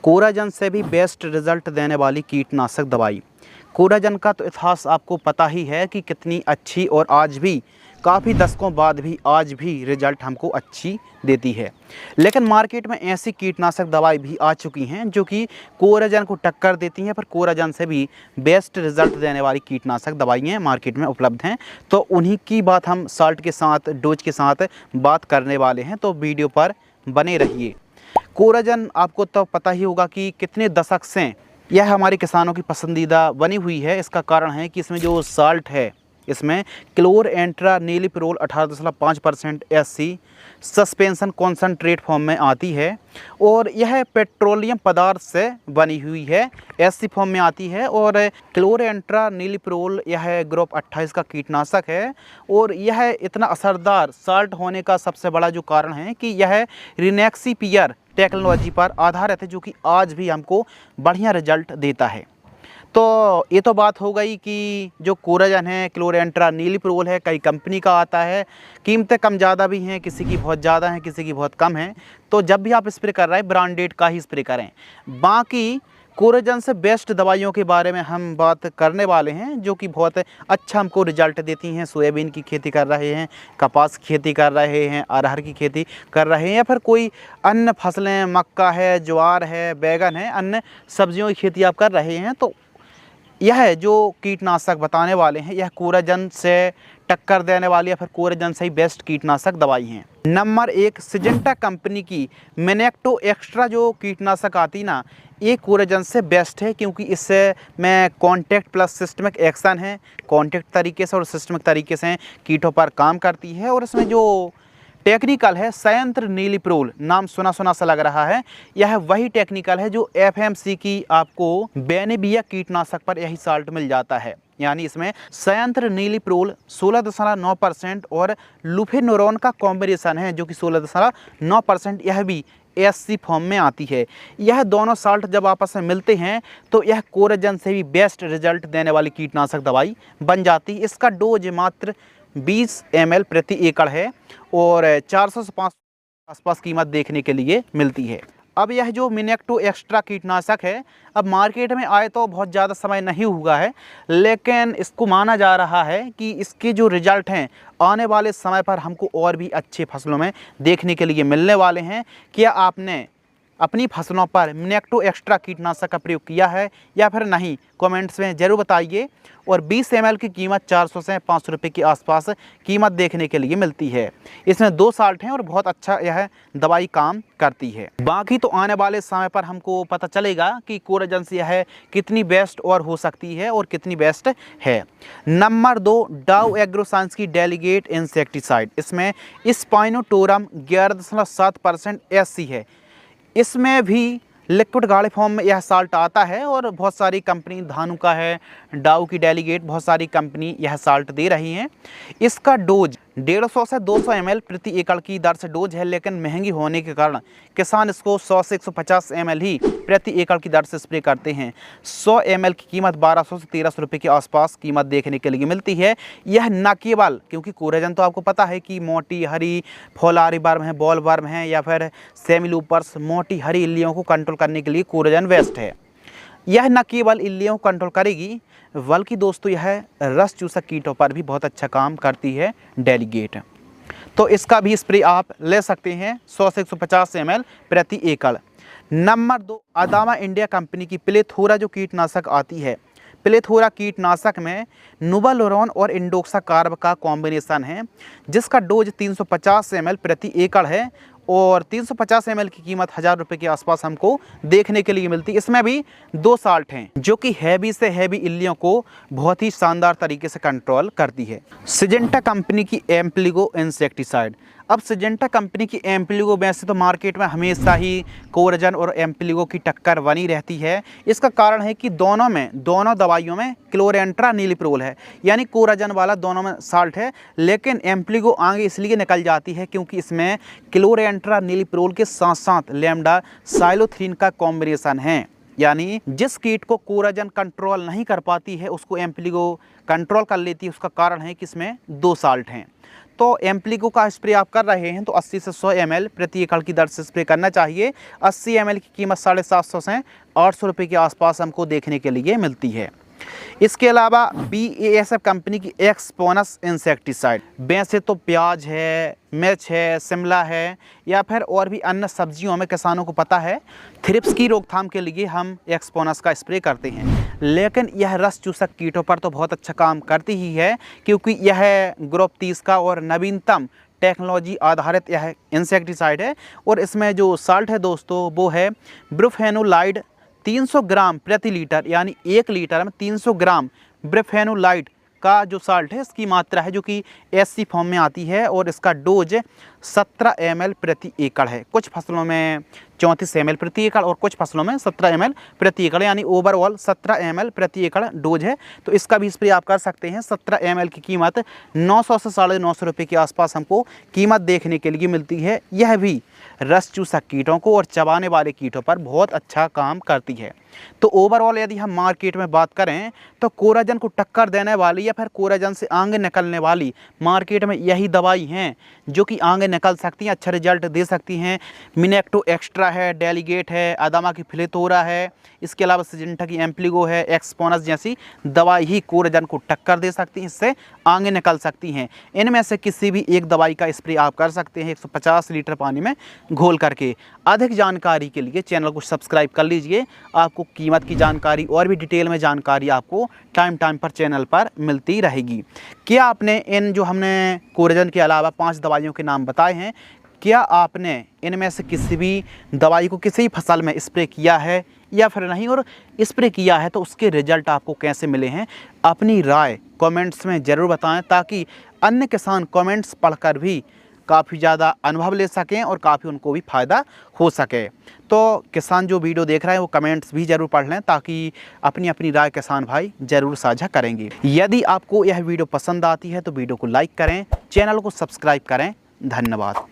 Coragen से भी best result देने वाली कीटनाशक दवाई। कोराजन का तो इतिहास आपको पता ही है कि कितनी अच्छी और आज भी काफ़ी दशकों बाद भी आज भी रिजल्ट हमको अच्छी देती है। लेकिन मार्केट में ऐसी कीटनाशक दवाई भी आ चुकी हैं जो कि कोराजन को टक्कर देती हैं, पर कोराजन से भी बेस्ट रिजल्ट देने वाली कीटनाशक दवाइयाँ मार्केट में उपलब्ध हैं। तो उन्हीं की बात हम साल्ट के साथ, डोज के साथ बात करने वाले हैं, तो वीडियो पर बने रहिए। कोराजन आपको तो पता ही होगा कि कितने दशक से यह हमारे किसानों की पसंदीदा बनी हुई है। इसका कारण है कि इसमें जो साल्ट है, इसमें क्लोरएंट्रानिलिप्रोल 18.5% SC सस्पेंशन कॉन्सनट्रेट फॉर्म में आती है और यह पेट्रोलियम पदार्थ से बनी हुई है, SC फॉर्म में आती है। और क्लोरएंट्रानिलिप्रोल यह ग्रुप 28 का कीटनाशक है और यह इतना असरदार साल्ट होने का सबसे बड़ा जो कारण है कि यह रिनेक्सिपियर टेक्नोलॉजी पर आधारित है, जो कि आज भी हमको बढ़िया रिजल्ट देता है। तो ये तो बात हो गई कि जो कोराजन है, क्लोरएंट्रानिलिप्रोल है, कई कंपनी का आता है, कीमतें कम ज़्यादा भी हैं, किसी की बहुत ज़्यादा हैं, किसी की बहुत कम हैं। तो जब भी आप स्प्रे कर रहे हैं ब्रांडेड का ही स्प्रे करें। बाकी कोराजन से बेस्ट दवाइयों के बारे में हम बात करने वाले हैं जो कि बहुत अच्छा हमको रिजल्ट देती हैं। सोयाबीन की खेती कर रहे हैं, कपास की खेती कर रहे हैं, अरहर की खेती कर रहे हैं, या फिर कोई अन्य फसलें, मक्का है, ज्वार है, बैगन है, अन्य सब्जियों की खेती आप कर रहे हैं, तो यह जो कीटनाशक बताने वाले हैं यह कोराजन से टक्कर देने वाली या फिर कोराजन से ही बेस्ट कीटनाशक दवाई हैं। नंबर 1 सिजेंटा कंपनी की मिनेक्टो एक्स्ट्रा जो कीटनाशक आती ना, ये कोराजन से बेस्ट है, क्योंकि इससे में कॉन्टैक्ट प्लस सिस्टमिक एक्शन है। कॉन्टैक्ट तरीके से और सिस्टमिक तरीके से कीटों पर काम करती है। और इसमें जो टेक्निकल है संयंत्र नीलिप्रोल, नाम सुना सुना सा लग रहा है, यह वही टेक्निकल है जो FMC की आपको बेनिबिया कीटनाशक पर यही साल्ट मिल जाता है। यानी इसमें संयंत्र नीलिप्रोल 16.9% और लुफेनुरोन का कॉम्बिनेशन है जो कि 16.9%, यह भी SC फॉर्म में आती है। यह दोनों साल्ट जब आपस में मिलते हैं तो यह कोराजन से भी बेस्ट रिजल्ट देने वाली कीटनाशक दवाई बन जाती है। इसका डोज मात्र 20 ml प्रति एकड़ है और 400 से 500 आसपास कीमत देखने के लिए मिलती है। अब यह जो मिनेक्टो एक्स्ट्रा कीटनाशक है, अब मार्केट में आए तो बहुत ज़्यादा समय नहीं हुआ है, लेकिन इसको माना जा रहा है कि इसके जो रिजल्ट हैं आने वाले समय पर हमको और भी अच्छे फसलों में देखने के लिए मिलने वाले हैं। क्या आपने अपनी फसलों पर मिनेक्टो एक्स्ट्रा कीटनाशक का प्रयोग किया है या फिर नहीं, कमेंट्स में ज़रूर बताइए। और 20 ml की कीमत 400 से 500 रुपये के आसपास कीमत देखने के लिए मिलती है। इसमें 2 साल्ट हैं और बहुत अच्छा यह दवाई काम करती है। बाकी तो आने वाले समय पर हमको पता चलेगा कि कोराजन से यह कितनी बेस्ट और हो सकती है और कितनी बेस्ट है। नंबर 2 डाउ एग्रोसाइंस की डेलीगेट इंसेक्टिसाइड, इसमें स्पाइनोटोरम 11.7% SC है। इसमें भी लिक्विड गाढ़े फॉर्म में यह साल्ट आता है और बहुत सारी कंपनी, धानुका है, डाउ की डेलीगेट, बहुत सारी कंपनी यह साल्ट दे रही हैं। इसका डोज 150 से 200 ml प्रति एकड़ की दर से डोज है, लेकिन महंगी होने के कारण किसान इसको 100 से 150 ml ही प्रति एकड़ की दर से स्प्रे करते हैं। 100 ml की कीमत 1200 से 1300 रुपये के आसपास कीमत देखने के लिए मिलती है। यह न केवल, क्योंकि कोराजन तो आपको पता है कि मोटी हरी फौलारी वर्म है, बॉल वर्म है, या फिर सेमिलूपर्स, मोटी हरी इल्लियों को कंट्रोल करने के लिए कोराजन बेस्ट है। यह न केवल इल्लियों को कंट्रोल करेगी, बल्कि दोस्तों यह रस चूसक कीटों पर भी बहुत अच्छा काम करती है डेलीगेट। तो इसका भी स्प्रे आप ले सकते हैं 100 से 150 ml प्रति एकड़। नंबर 2 अदामा इंडिया कंपनी की प्लेथोरा जो कीटनाशक आती है। प्लेथोरा कीटनाशक में नुबालोरॉन और इंडोक्साकार्ब का कॉम्बिनेशन है, जिसका डोज 350 ml प्रति एकड़ है और 350 ml की कीमत 1000 रुपये के आसपास हमको देखने के लिए मिलती है। इसमें भी 2 साल्ट हैं जो कि हैवी से हैवी इल्लियों को बहुत ही शानदार तरीके से कंट्रोल करती है। सिजेंटा कंपनी की एम्प्लिगो इंसेक्टिसाइड, अब सिजेंटा कंपनी की एम्प्लिगो वैसे तो मार्केट में हमेशा ही कोराजन और एम्प्लिगो की टक्कर बनी रहती है। इसका कारण है कि दोनों दवाइयों में क्लोरएंट्रानिलिप्रोल है, यानी कोराजन वाला दोनों में साल्ट है, लेकिन एम्प्लिगो आगे इसलिए निकल जाती है क्योंकि इसमें क्लोरएंट्रानिलिप्रोल के साथ साथ लैम्डा साइलोथ्रीन का कॉम्बिनेशन है। यानी जिस कीट को कोराजन कंट्रोल नहीं कर पाती है उसको एम्प्लिगो कंट्रोल कर लेती है। उसका कारण है कि इसमें 2 साल्ट हैं। तो एम्प्लीगो का स्प्रे आप कर रहे हैं तो 80 से 100 ml प्रति एकड़ की दर से स्प्रे करना चाहिए। 80 ml की कीमत 750 से 800 रुपये के आसपास हमको देखने के लिए मिलती है। इसके अलावा BASF कंपनी की एक्सपोनस इंसेक्टिसाइड, वैसे तो प्याज है, मिर्च है, शिमला है या फिर और भी अन्य सब्जियों में किसानों को पता है थ्रिप्स की रोकथाम के लिए हम एक्सपोनस का स्प्रे करते हैं, लेकिन यह रस चूसक कीटों पर तो बहुत अच्छा काम करती ही है, क्योंकि यह ग्रुप 30 का और नवीनतम टेक्नोलॉजी आधारित यह इंसेक्टिसाइड है। और इसमें जो साल्ट है दोस्तों वो है ब्रोफेनोलाइड 300 ग्राम प्रति लीटर, यानी 1 लीटर में 300 ग्राम ब्रोफेनोलाइड का जो साल्ट है इसकी मात्रा है, जो कि SC फॉर्म में आती है और इसका डोज 17 ml प्रति एकड़ है। कुछ फसलों में 34 ml प्रति एकड़ और कुछ फसलों में 17 ml प्रति एकड़, यानी ओवरऑल 17 ml प्रति एकड़ डोज है। तो इसका भी स्प्रे आप कर सकते हैं। 17 ml की कीमत 900 से 950 रुपये के आसपास हमको कीमत देखने के लिए मिलती है। यह भी रस चूसक कीटों को और चबाने वाले कीटों पर बहुत अच्छा काम करती है। तो ओवरऑल यदि हम मार्केट में बात करें तो कोराजन को टक्कर देने वाली या फिर कोराजन से आगे निकलने वाली मार्केट में यही दवाई हैं जो कि आगे निकल सकती हैं, अच्छा रिजल्ट दे सकती हैं। मिनेक्टो एक्स्ट्रा है, डेलीगेट है, अदामा की फ्लेथोरा है, इसके अलावा सिजेंटा की एम्प्लीगो है, एक्सपोनस जैसी दवाई ही कोराजन को टक्कर दे सकती हैं, इससे आगे निकल सकती हैं। इनमें से किसी भी एक दवाई का स्प्रे आप कर सकते हैं 150 लीटर पानी में घोल करके। अधिक जानकारी के लिए चैनल को सब्सक्राइब कर लीजिए। आपको कीमत की जानकारी और भी डिटेल में जानकारी आपको टाइम पर चैनल पर मिलती रहेगी। क्या आपने इन जो हमने कोराजन के अलावा 5 दवाइयों के नाम बताए हैं, क्या आपने इनमें से किसी भी दवाई को किसी फसल में स्प्रे किया है या फिर नहीं, और स्प्रे किया है तो उसके रिजल्ट आपको कैसे मिले हैं? अपनी राय कमेंट्स में ज़रूर बताएं ताकि अन्य किसान कमेंट्स पढ़कर भी काफ़ी ज़्यादा अनुभव ले सकें और काफ़ी उनको भी फ़ायदा हो सके। तो किसान जो वीडियो देख रहे हैं वो कमेंट्स भी ज़रूर पढ़ लें ताकि अपनी अपनी राय किसान भाई ज़रूर साझा करेंगे। यदि आपको यह वीडियो पसंद आती है तो वीडियो को लाइक करें, चैनल को सब्सक्राइब करें। धन्यवाद।